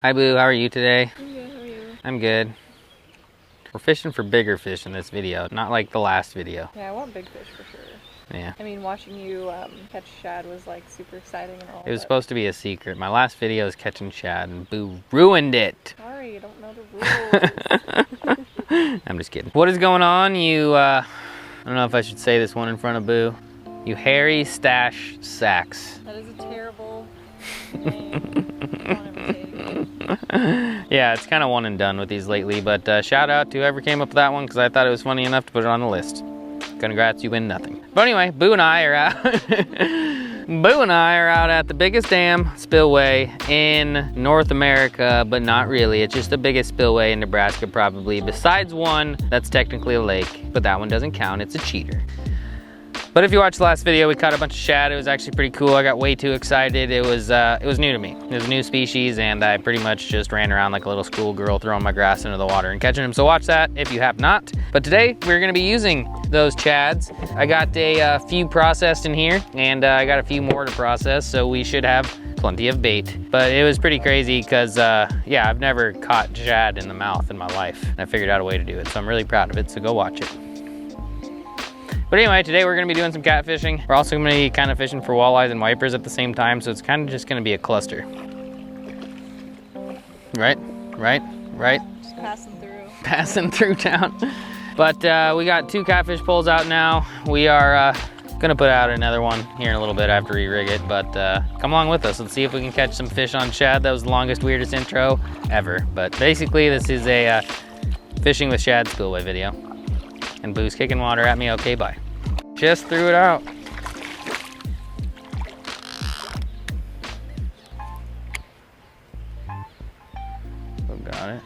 Hi Boo, how are you today? I'm good, how are you? I'm good. We're fishing for bigger fish in this video, not like the last video. Yeah, I want big fish for sure. Yeah. I mean, watching you catch shad was like super exciting and all. It was supposed to be a secret. My last video was catching shad and Boo ruined it. Sorry, you don't know the rules. I'm just kidding. What is going on, you, I don't know if I should say this one in front of Boo. You hairy stash sacks. That is a terrible name. Don't ever say it again. Yeah, it's kind of one and done with these lately, but shout out to whoever came up with that one because I thought it was funny enough to put it on the list. Congrats, you win nothing. But anyway, Boo and I are out. Boo and I are out at the biggest dam spillway in North America, but not really. It's just the biggest spillway in Nebraska probably, besides one that's technically a lake, but that one doesn't count, it's a cheater. But if you watched the last video, we caught a bunch of shad. It was actually pretty cool. I got way too excited. It was new to me. It was a new species, and I pretty much just ran around like a little schoolgirl throwing my grass into the water and catching them. So watch that if you have not. But today, we're gonna be using those chads. I got a few processed in here, and I got a few more to process, so we should have plenty of bait. But it was pretty crazy because, yeah, I've never caught shad in the mouth in my life, and I figured out a way to do it. So I'm really proud of it, so go watch it. But anyway, today we're gonna be doing some catfishing. We're also gonna be kind of fishing for walleyes and wipers at the same time, so it's kind of just gonna be a cluster. Right? Just passing through. Passing through town. But we got 2 catfish poles out now. We are gonna put out another one here in a little bit after we rig it, but come along with us. Let's see if we can catch some fish on shad. That was the longest, weirdest intro ever. But basically, this is a fishing with shad spillway video. And Boo's kicking water at me. Okay, bye. Just threw it out. Oh, got it.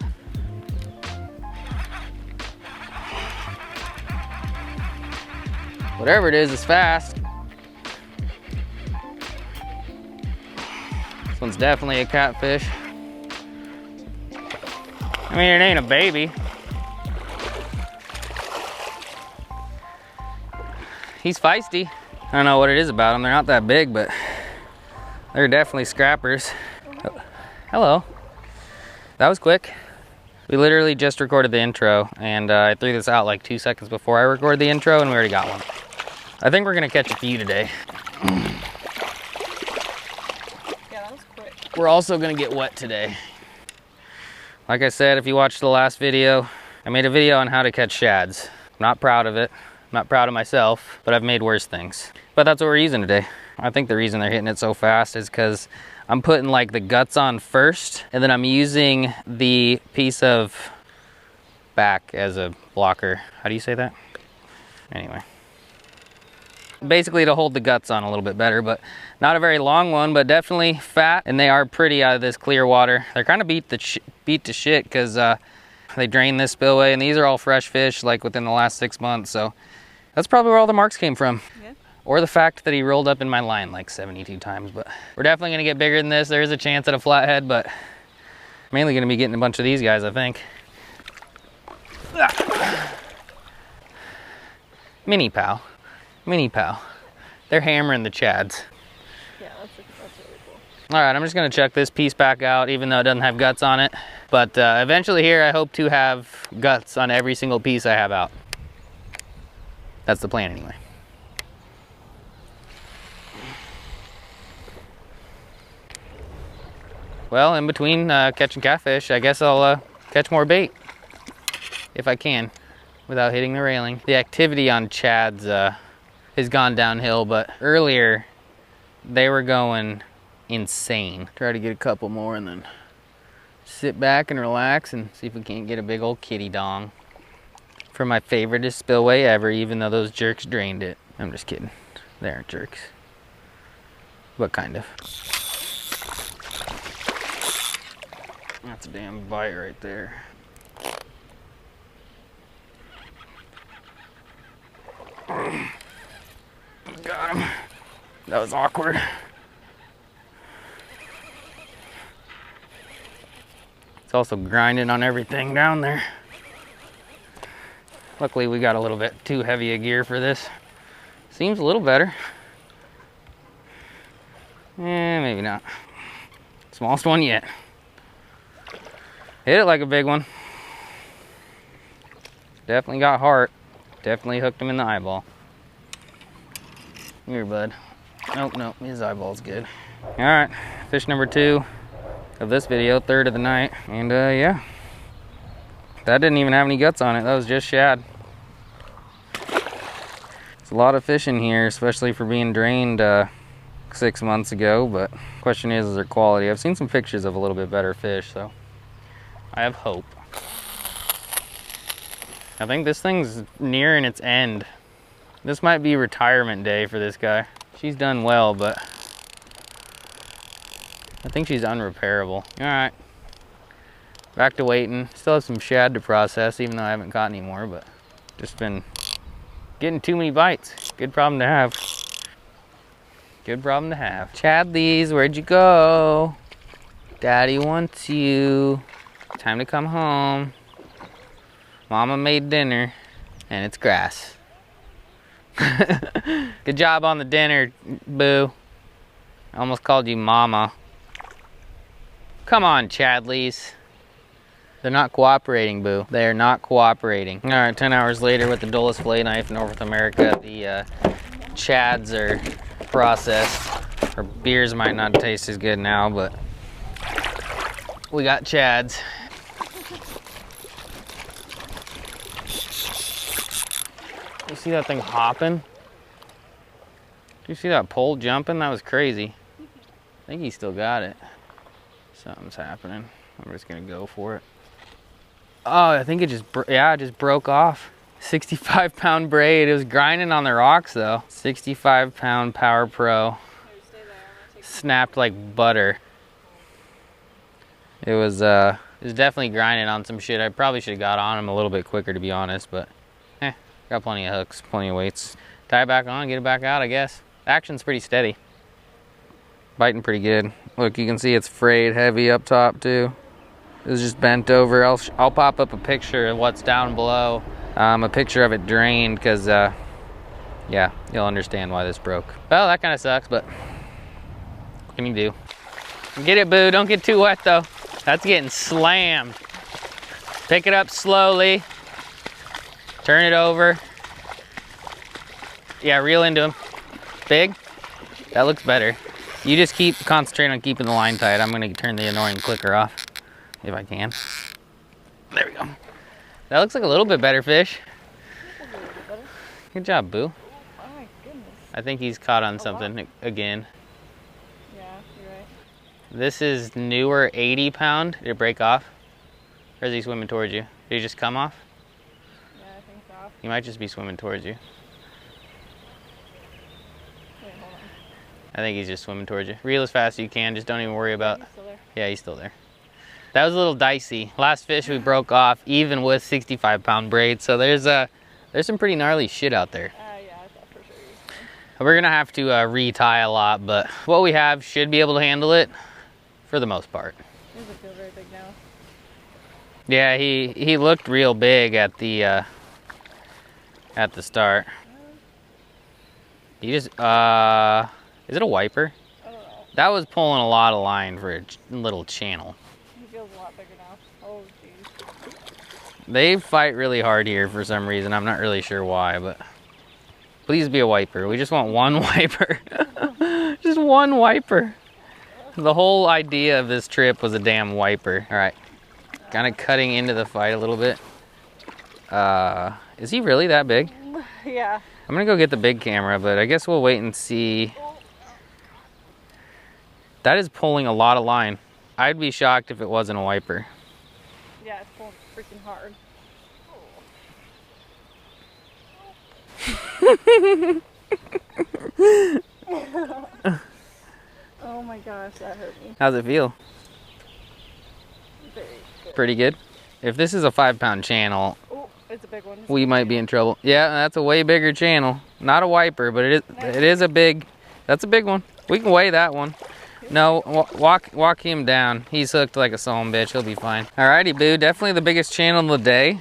Whatever it is, it's fast. This one's definitely a catfish. I mean, it ain't a baby. He's feisty. I don't know what it is about them. They're not that big, but they're definitely scrappers. Oh, hello. That was quick. We literally just recorded the intro, and I threw this out like 2 seconds before I recorded the intro, and we already got one. I think we're gonna catch a few today. Yeah, that was quick. We're also gonna get wet today. Like I said, if you watched the last video, I made a video on how to catch shads. I'm not proud of it. I'm not proud of myself, but I've made worse things. But that's what we're using today. I think the reason they're hitting it so fast is because I'm putting like the guts on first, and then I'm using the piece of back as a blocker. How do you say that? Anyway. Basically to hold the guts on a little bit better, but not a very long one, but definitely fat, and they are pretty out of this clear water. They're kind of beat to shit because they drained this spillway, and these are all fresh fish like within the last 6 months, so that's probably where all the marks came from. Yeah. Or the fact that he rolled up in my line like 72 times, but we're definitely gonna get bigger than this. There is a chance at a flathead, but mainly gonna be getting a bunch of these guys, I think. Mini pal. Mini pal. They're hammering the chads. Yeah, that's really cool. All right, I'm just gonna check this piece back out, even though it doesn't have guts on it. But eventually here, I hope to have guts on every single piece I have out. That's the plan anyway. Well, in between catching catfish, I guess I'll catch more bait. If I can, without hitting the railing. The activity on chads has gone downhill, but earlier they were going insane. Try to get a couple more and then sit back and relax and see if we can't get a big old kitty dong. For my favoriteest spillway ever, even though those jerks drained it. I'm just kidding. They aren't jerks. What kind of? That's a damn bite right there. Got him. That was awkward. It's also grinding on everything down there. Luckily we got a little bit too heavy a gear for this. Seems a little better. Maybe not. Smallest one yet. Hit it like a big one. Definitely got heart. Definitely hooked him in the eyeball. Here, bud. Nope, nope, his eyeball's good. All right, fish number 2 of this video, 3rd of the night. And yeah, that didn't even have any guts on it. That was just shad. It's a lot of fish in here, especially for being drained 6 months ago, but question is their quality? I've seen some pictures of a little bit better fish, so I have hope. I think this thing's nearing its end. This might be retirement day for this guy. She's done well, but I think she's unrepairable. All right, back to waiting. Still have some shad to process, even though I haven't caught any more, but just been getting too many bites. Good problem to have. Good problem to have. Chadleys, where'd you go? Daddy wants you. Time to come home. Mama made dinner, and it's grass. Good job on the dinner, Boo. I almost called you Mama. Come on, Chadleys. They're not cooperating, Boo. They're not cooperating. All right, 10 hours later with the dullest fillet knife in North America, the chads are processed. Our beers might not taste as good now, but we got chads. You see that thing hopping? Did you see that pole jumping? That was crazy. I think he still got it. Something's happening. I'm just gonna go for it. Oh, I think it just, it just broke off. 65-pound braid. It was grinding on the rocks though. 65-pound Power Pro. Snapped like butter. It was definitely grinding on some shit. I probably should have got on him a little bit quicker, to be honest, but got plenty of hooks, plenty of weights. Tie it back on, get it back out, I guess. Action's pretty steady. Biting pretty good. Look, you can see it's frayed heavy up top too. It's just bent over. I'll pop up a picture of what's down below. A picture of it drained, because yeah, you'll understand why this broke. Well, that kind of sucks, but what can you do? Get it, Boo. Don't get too wet though. That's getting slammed. Pick it up slowly. Turn it over. Yeah, reel into him. Big? That looks better. You just concentrate on keeping the line tight. I'm gonna turn the annoying clicker off, if I can. There we go. That looks like a little bit better fish. Good job, Boo. Oh my goodness. I think he's caught on something again. Yeah, you're right. This is newer 80-pound. Did it break off? Or is he swimming towards you? Did he just come off? Yeah, I think so. He might just be swimming towards you. Wait, hold on. I think he's just swimming towards you. Reel as fast as you can. Just don't even worry about... He's still there. Yeah, he's still there. That was a little dicey. Last fish we broke off, even with 65-pound braid. So there's some pretty gnarly shit out there. Yeah, I thought for sure you were saying. We're gonna have to retie a lot, but what we have should be able to handle it for the most part. It doesn't feel very big now. Yeah, he looked real big at the start. You just is it a wiper? I don't know. That was pulling a lot of line for a little channel. He feels a lot bigger now. Oh jeez. They fight really hard here for some reason. I'm not really sure why, but please be a wiper. We just want one wiper. Just one wiper. The whole idea of this trip was a damn wiper. All right, kind of cutting into the fight a little bit. Is he really that big? Yeah. I'm gonna go get the big camera, but I guess we'll wait and see. That is pulling a lot of line. I'd be shocked if it wasn't a wiper. Yeah, it's pulling freaking hard. Oh my gosh, that hurt me. How's it feel? Very good. Pretty good. If this is a 5-pound channel, Oh, it's a big one. we might be in trouble. Yeah, that's a way bigger channel. Not a wiper, but it is a big. That's a big one. We can weigh that one. No, walk him down. He's hooked like a son bitch. He'll be fine. Alrighty, Boo. Definitely the biggest channel of the day.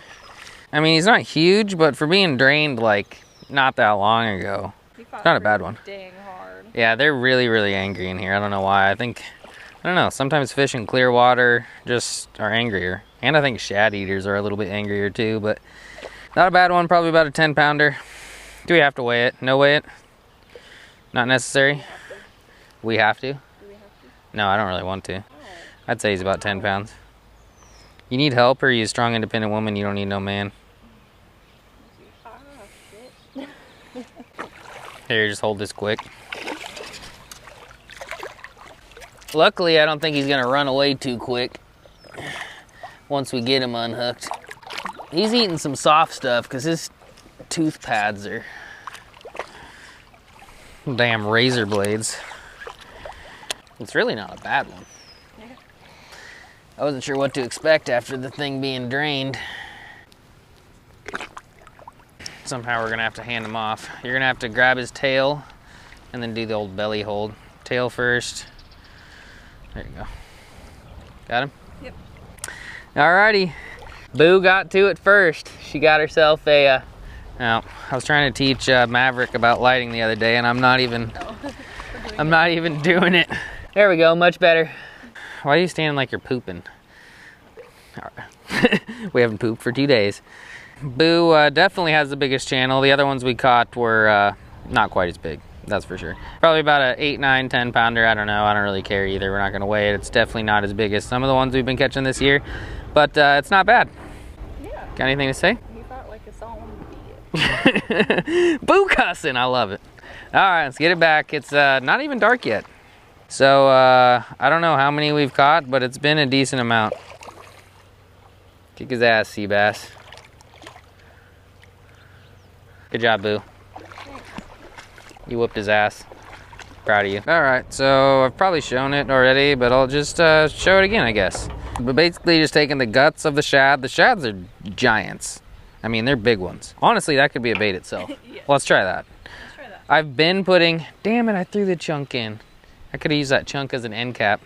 I mean, he's not huge, but for being drained like not that long ago, it's not a bad one. Dang hard. Yeah, they're really, really angry in here. I don't know why. I think I don't know, sometimes fish in clear water just are angrier. And I think shad eaters are a little bit angrier too, but not a bad one, probably about a 10-pounder. Do we have to weigh it? No weigh it? Not necessary? We have to? Do we have to? No, I don't really want to. Oh. I'd say he's about 10 pounds. You need help, or are you a strong, independent woman? You don't need no man. Ah, shit. Here, just hold this quick. Luckily, I don't think he's gonna run away too quick once we get him unhooked. He's eating some soft stuff because his tooth pads are damn razor blades. It's really not a bad one. Yeah. I wasn't sure what to expect after the thing being drained. Somehow we're gonna have to hand him off. You're gonna have to grab his tail and then do the old belly hold. Tail first. There you go. Got him? Yep. Alrighty. Boo got to it first. She got herself a, now, I was trying to teach Maverick about lighting the other day, and I'm not even doing it. There we go, much better. Why are you standing like you're pooping? All right. We haven't pooped for 2 days. Boo definitely has the biggest channel. The other ones we caught were not quite as big, that's for sure. Probably about a 8, 9, 10 pounder. I don't know. I don't really care either. We're not going to weigh it. It's definitely not as big as some of the ones we've been catching this year, but it's not bad. Yeah. Got anything to say? He felt like a solemn Boo cussing, I love it. All right, let's get it back. It's not even dark yet. So I don't know how many we've caught, but it's been a decent amount. Kick his ass, sea bass. Good job, Boo. You whooped his ass. Proud of you. All right, so I've probably shown it already, but I'll just show it again, I guess. But basically just taking the guts of the shad. The shads are giants. I mean, they're big ones. Honestly, that could be a bait itself. Yeah. Let's try that. Let's try that. I've been putting, damn it, I threw the chunk in. I could have used that chunk as an end cap.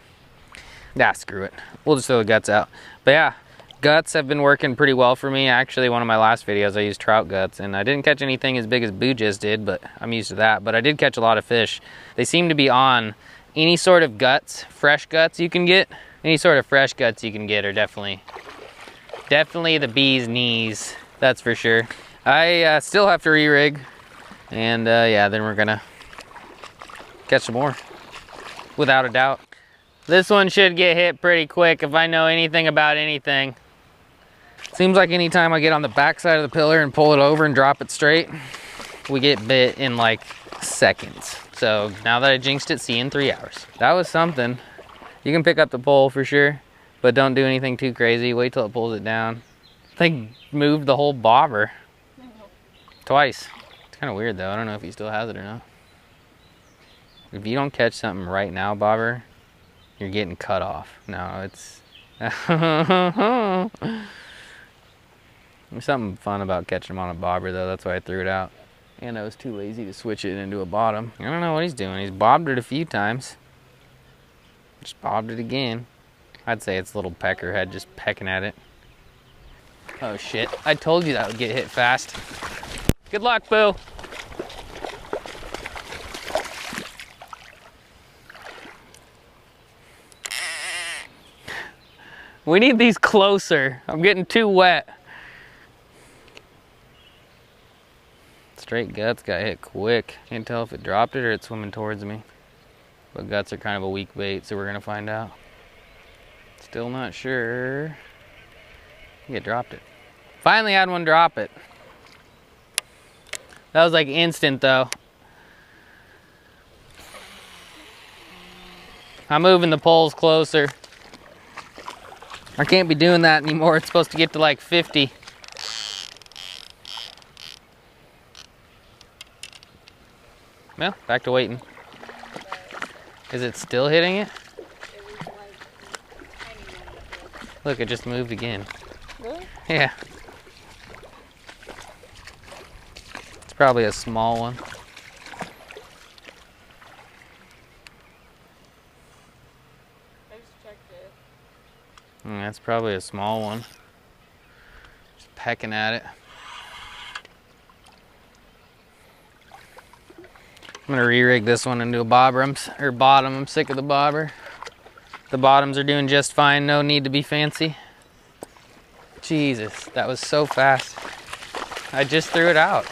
Nah, screw it. We'll just throw the guts out. But yeah, guts have been working pretty well for me. Actually, one of my last videos, I used trout guts, and I didn't catch anything as big as Boo just did, but I'm used to that. But I did catch a lot of fish. They seem to be on any sort of guts, fresh guts you can get. Any sort of fresh guts you can get are definitely the bee's knees. That's for sure. I still have to re-rig, and yeah, then we're gonna catch some more, without a doubt. This one should get hit pretty quick if I know anything about anything. Seems like anytime I get on the back side of the pillar and pull it over and drop it straight, we get bit in like seconds. So now that I jinxed it, see you in 3 hours. That was something. You can pick up the pole for sure, but don't do anything too crazy. Wait till it pulls it down. I think moved the whole bobber twice. It's kind of weird though. I don't know if he still has it or not. If you don't catch something right now, bobber, you're getting cut off. No, it's there's something fun about catching them on a bobber though. That's why I threw it out. And I was too lazy to switch it into a bottom. I don't know what he's doing. He's bobbed it a few times. Just bobbed it again. I'd say it's a little peckerhead just pecking at it. Oh shit, I told you that would get hit fast. Good luck, Boo. We need these closer. I'm getting too wet. Straight guts got hit quick. Can't tell if it dropped it or it's swimming towards me. But guts are kind of a weak bait, so we're gonna find out. Still not sure. I think it dropped it. Finally had one drop it. That was like instant though. I'm moving the poles closer. I can't be doing that anymore. It's supposed to get to like 50. Well, back to waiting. Is it still hitting it? Look, it just moved again. Really? Yeah. It's probably a small one. I just checked it. That's probably a small one. Just pecking at it. I'm gonna re-rig this one into a bobber. Bottom. I'm sick of the bobber. The bottoms are doing just fine. No need to be fancy. Jesus, that was so fast. I just threw it out.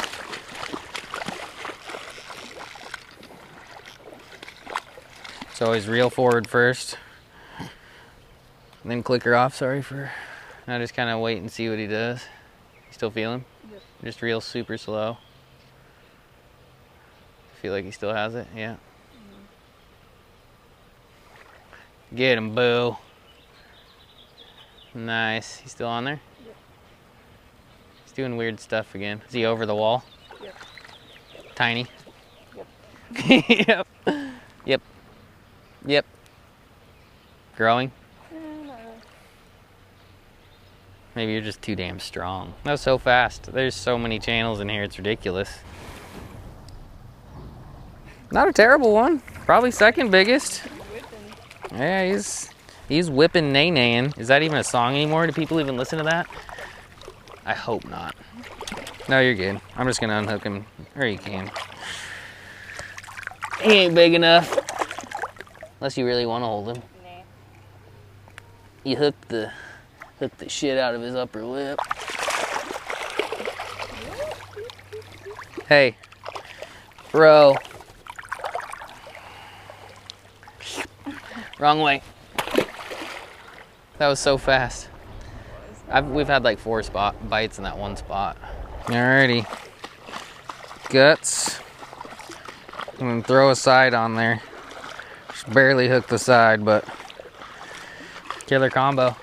It's always reel forward first. And then click her off, sorry for... Now just kind of wait and see what he does. You still feel him? Yep. Just reel super slow. Feel like he still has it? Yeah. Get him, boo. Nice. He's still on there? Yep. He's doing weird stuff again. Is he over the wall? Yep. Tiny? Yep. Yep. Yep. Yep. Growing? No. Maybe you're just too damn strong. That was so fast. There's so many channels in here, it's ridiculous. Not a terrible one. Probably second biggest. Whipping. Yeah, he's whipping nay-naying. Is that even a song anymore? Do people even listen to that? I hope not. No, you're good. I'm just gonna unhook him. Or you can. He ain't big enough. Unless you really want to hold him. Nah. You hook the shit out of his upper lip. Hey, bro. Wrong way. That was so fast. We've had like 4 bites in that one spot. Alrighty. Guts. I'm gonna throw a side on there. Just barely hooked the side, but killer combo.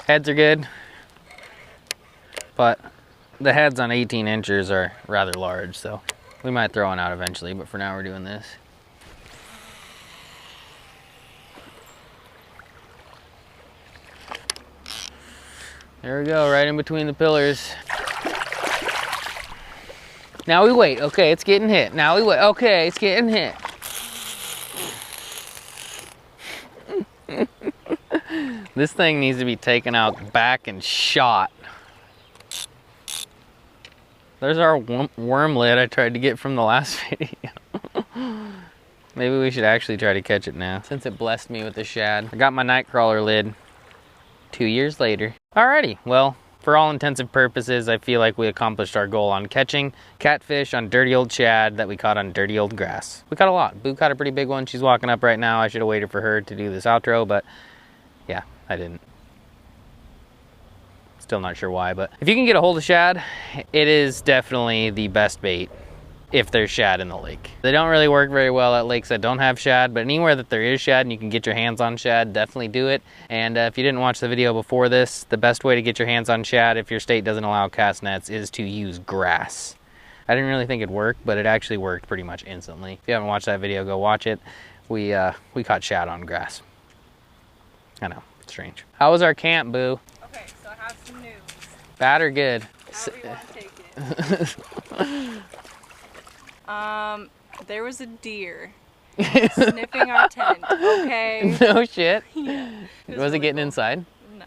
Heads are good, but the heads on 18 inches are rather large, so we might throw one out eventually, but for now we're doing this. There we go, right in between the pillars. Now we wait. Okay, it's getting hit. Now we wait. Okay, it's getting hit. This thing needs to be taken out back and shot. There's our wormlet I tried to get from the last video. Maybe we should actually try to catch it now, since it blessed me with the shad. I got my nightcrawler lid 2 years later. Alrighty, well, for all intensive purposes, I feel like we accomplished our goal on catching catfish on dirty old shad that we caught on dirty old grass. We caught a lot. Boo caught a pretty big one. She's walking up right now. I should have waited for her to do this outro, but yeah, I didn't. Still not sure why, but if you can get a hold of shad, it is definitely the best bait if there's shad in the lake. They don't really work very well at lakes that don't have shad, but anywhere that there is shad and you can get your hands on shad, definitely do it. And if you didn't watch the video before this, the best way to get your hands on shad if your state doesn't allow cast nets is to use grass. I didn't really think it'd work, but it actually worked pretty much instantly. If you haven't watched that video, go watch it. We caught shad on grass. I know, it's strange. How was our camp, Boo? Okay, so I have some news. Bad or good? However you want to take it. There was a deer sniffing our tent, okay? No shit? Yeah. Was it getting inside? No.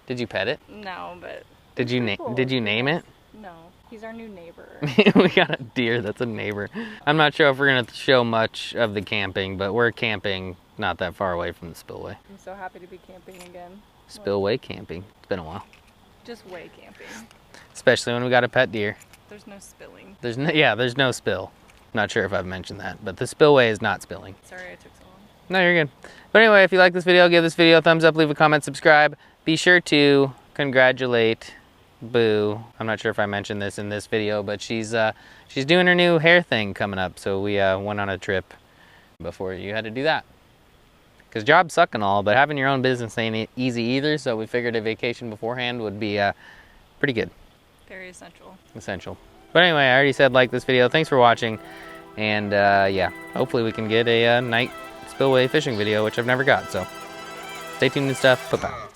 Did you pet it? No, but... Did you name it? No. He's our new neighbor. We got a deer that's a neighbor. I'm not sure if we're gonna show much of the camping, but we're camping not that far away from the spillway. I'm so happy to be camping again. Spillway camping. It's been a while. Just way camping. Especially when we got a pet deer. There's no spilling. There's no spill. Not sure if I've mentioned that, but the spillway is not spilling. Sorry I took so long. No, you're good. But anyway, if you like this video, give this video a thumbs up, leave a comment, subscribe. Be sure to congratulate Boo. I'm not sure if I mentioned this in this video, but she's doing her new hair thing coming up. So we went on a trip before you had to do that. Because jobs suck and all, but having your own business ain't easy either. So we figured a vacation beforehand would be pretty good. Very essential. Essential. But anyway, I already said like this video. Thanks for watching. And yeah, hopefully we can get a night spillway fishing video, which I've never got. So stay tuned and stuff. Bye-bye.